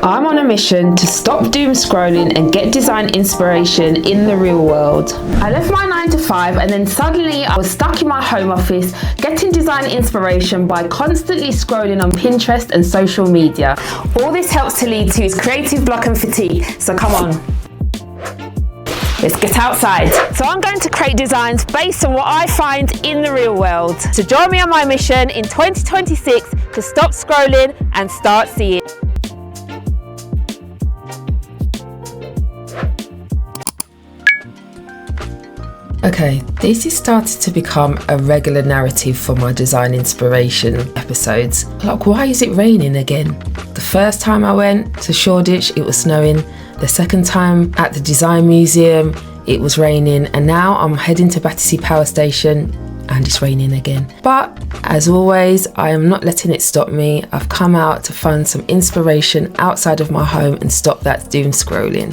I'm on a mission to stop doom scrolling and get design inspiration in the real world. I left my 9 to 5 and then suddenly I was stuck in my home office getting design inspiration by constantly scrolling on Pinterest and social media. All this helps to lead to is creative block and fatigue, so come on. Let's get outside. So I'm going to create designs based on what I find in the real world. So join me on my mission in 2026 to stop scrolling and start seeing. Okay, this is starting to become a regular narrative for my design inspiration episodes. Like, why is it raining again? The first time I went to Shoreditch, it was snowing. The second time at the Design Museum, it was raining. And now I'm heading to Battersea Powerstation and it's raining again. But as always, I am not letting it stop me. I've come out to find some inspiration outside of my home and stop that doom scrolling.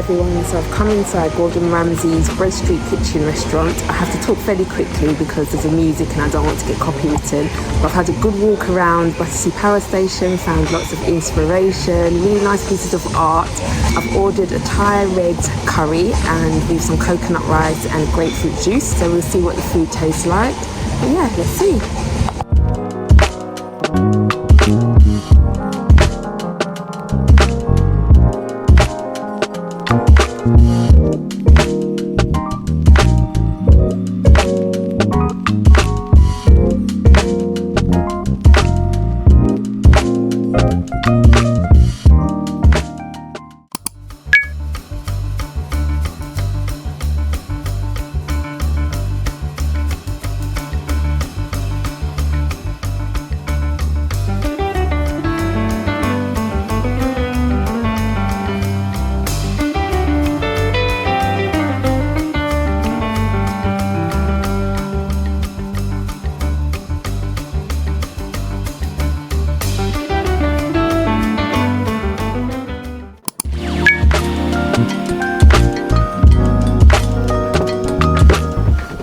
everyone, so I've come inside Gordon Ramsay's Bread Street Kitchen restaurant. I have to talk fairly quickly because there's a music and I don't want to get copywritten. But I've had a good walk around Battersea Power Station, found lots of inspiration, really nice pieces of art. I've ordered a Thai red curry and with some coconut rice and grapefruit juice, so we'll see what the food tastes like. But yeah, let's see.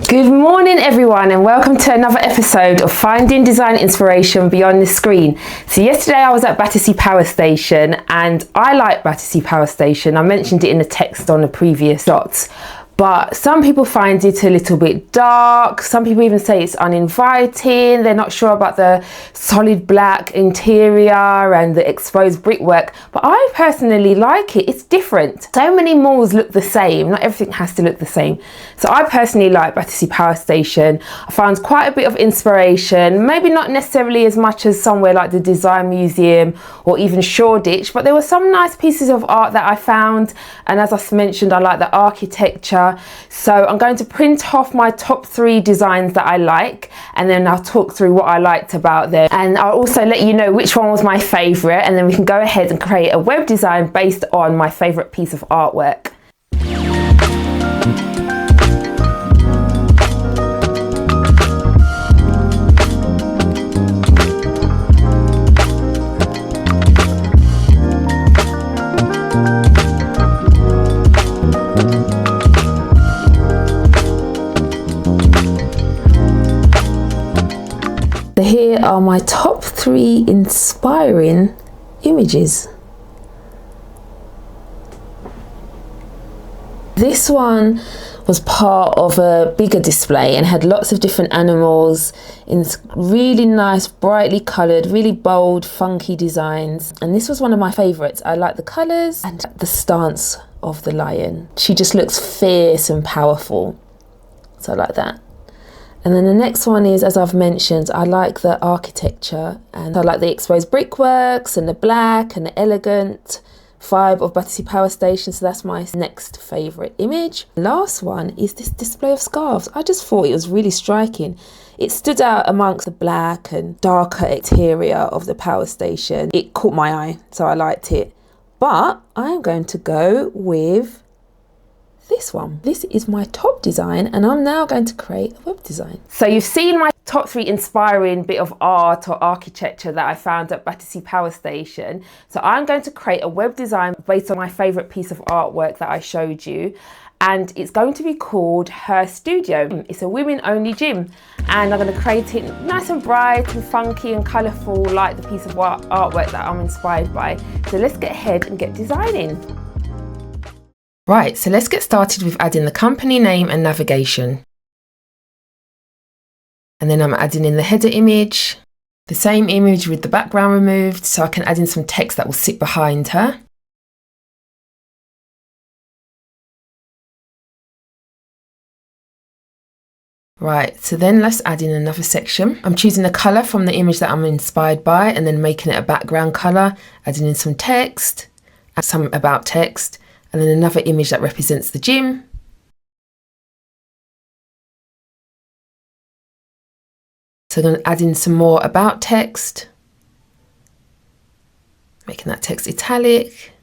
Good morning everyone, and welcome to another episode of Finding Design Inspiration Beyond the Screen. So yesterday I was at Battersea Power Station, and I like Battersea Power Station. I mentioned it in the text on the previous shots. But some people find it a little bit dark. Some people even say it's uninviting. They're not sure about the solid black interior and the exposed brickwork. But I personally like it. It's different. So many malls look the same. Not everything has to look the same. So I personally like Battersea Power Station. I found quite a bit of inspiration. Maybe not necessarily as much as somewhere like the Design Museum or even Shoreditch. But there were some nice pieces of art that I found. And as I mentioned, I like the architecture. So I'm going to print off my top 3 designs that I like, and then I'll talk through what I liked about them, and I'll also let you know which one was my favorite, and then we can go ahead and create a web design based on my favorite piece of artwork. Here are my top 3 inspiring images. This one was part of a bigger display and had lots of different animals in really nice, brightly coloured, really bold, funky designs. And this was one of my favourites. I like the colours and the stance of the lion. She just looks fierce and powerful. So I like that. And then the next one is, as I've mentioned, I like the architecture, and I like the exposed brickworks and the black and the elegant vibe of Battersea Power Station. So that's my next favourite image. Last one is this display of scarves. I just thought it was really striking. It stood out amongst the black and darker exterior of the power station. It caught my eye, so I liked it. But I'm going to go with this one. This is my top design, and I'm now going to create a web design. So you've seen my top 3 inspiring bit of art or architecture that I found at Battersea Power Station. So I'm going to create a web design based on my favorite piece of artwork that I showed you, and it's going to be called Her Studio. It's a women only gym, and I'm going to create it nice and bright and funky and colourful like the piece of artwork that I'm inspired by. So let's get ahead and get designing. Right, so let's get started with adding the company name and navigation. And then I'm adding in the header image, the same image with the background removed, so I can add in some text that will sit behind her. Right, so then let's add in another section. I'm choosing a colour from the image that I'm inspired by and then making it a background colour, adding in some text, some about text, and then another image that represents the gym. So I'm going to add in some more about text, making that text italic.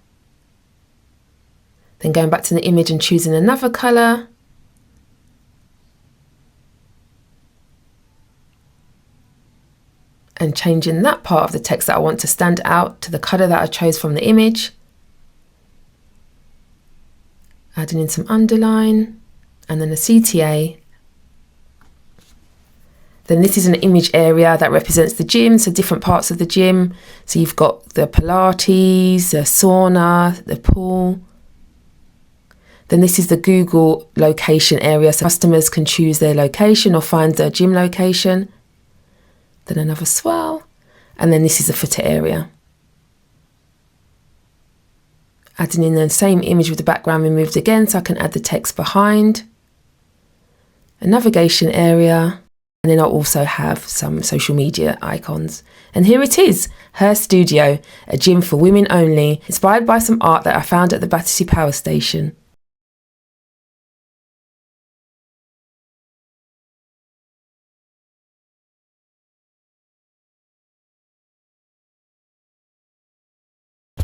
Then going back to the image and choosing another colour. And changing that part of the text that I want to stand out to the colour that I chose from the image. Adding in some underline and then a CTA. Then this is an image area that represents the gym, so different parts of the gym. So you've got the Pilates, the sauna, the pool. Then this is the Google location area, so customers can choose their location or find their gym location. Then another swirl, and then this is the footer area. Adding in the same image with the background removed again, so I can add the text behind. A navigation area. And then I'll also have some social media icons. And here it is, Her Studio, a gym for women only, inspired by some art that I found at the Battersea Powerstation.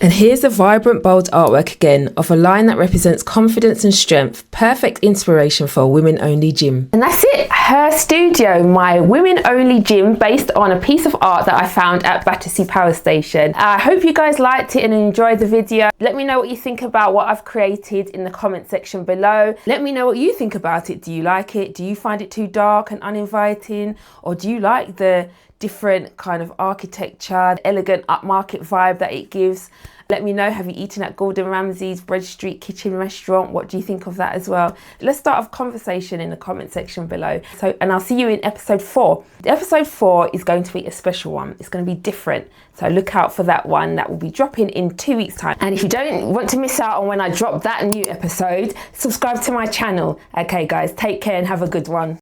And here's the vibrant, bold artwork again of a line that represents confidence and strength. Perfect inspiration for a women-only gym. And that's it, Her Studio, my women-only gym based on a piece of art that I found at Battersea Powerstation. I hope you guys liked it and enjoyed the video. Let me know what you think about what I've created in the comment section below. Let me know what you think about it. Do you like it? Do you find it too dark and uninviting? Or do you like the different kind of architecture, the elegant upmarket vibe that it gives? Let me know, have you eaten at Gordon Ramsay's Bread Street Kitchen restaurant? What do you think of that as well? Let's start a conversation in the comment section below. And I'll see you in episode 4. Episode 4 is going to be a special one. It's going to be different. So look out for that one. That will be dropping in 2 weeks' time. And if you don't want to miss out on when I drop that new episode, subscribe to my channel. Okay guys, take care and have a good one.